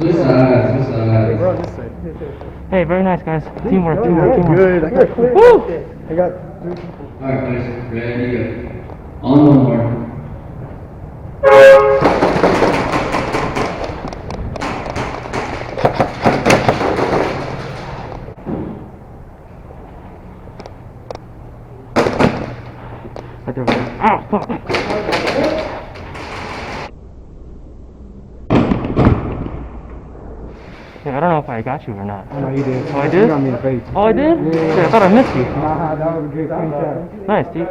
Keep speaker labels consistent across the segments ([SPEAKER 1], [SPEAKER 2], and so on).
[SPEAKER 1] Hey, very nice, guys. Teamwork, teamwork, teamwork.
[SPEAKER 2] Good. I got clear.
[SPEAKER 1] Woo!
[SPEAKER 2] I got 3 people.
[SPEAKER 3] Alright, guys, ready, go. On one more.
[SPEAKER 1] Right there. Ow, fuck. Yeah, I don't know if I got you or not.
[SPEAKER 2] No, you did.
[SPEAKER 1] Oh, I did?
[SPEAKER 2] You got me in the face.
[SPEAKER 1] Oh, I did?
[SPEAKER 2] Yeah.
[SPEAKER 1] Shit, I thought I missed you.
[SPEAKER 2] Nah, that was a good clean shot.
[SPEAKER 1] Nice, dude.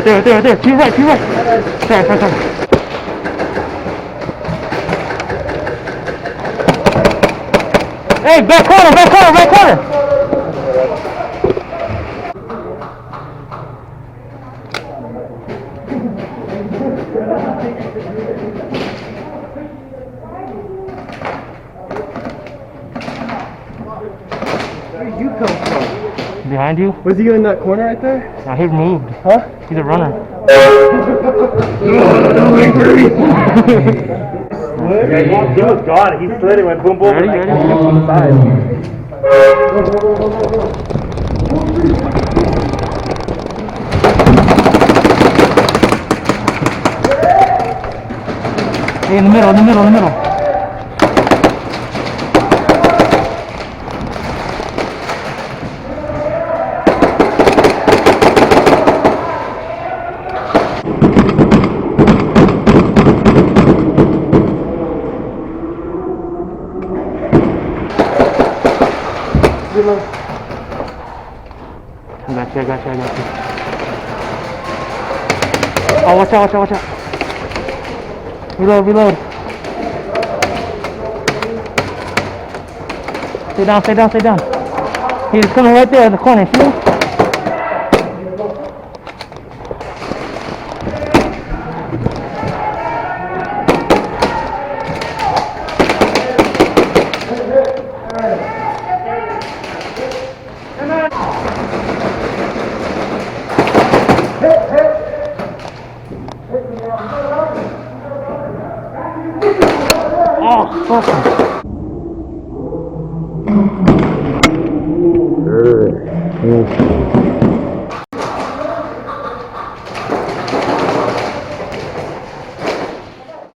[SPEAKER 1] Right there. To your right. Sorry. Hey, back corner.
[SPEAKER 2] Where did you come from?
[SPEAKER 1] Behind you?
[SPEAKER 2] Was he in that corner right there?
[SPEAKER 1] Nah, he moved.
[SPEAKER 2] Huh?
[SPEAKER 1] He's a runner.
[SPEAKER 2] Yeah, he was gone. He slid and went boom, boom,
[SPEAKER 1] Ready?
[SPEAKER 2] and like on the side.
[SPEAKER 1] Hey, in the middle. I got you. Oh, watch out. Reload. Stay down. He's coming right there in the corner, see? Oh, fuck.
[SPEAKER 2] Good.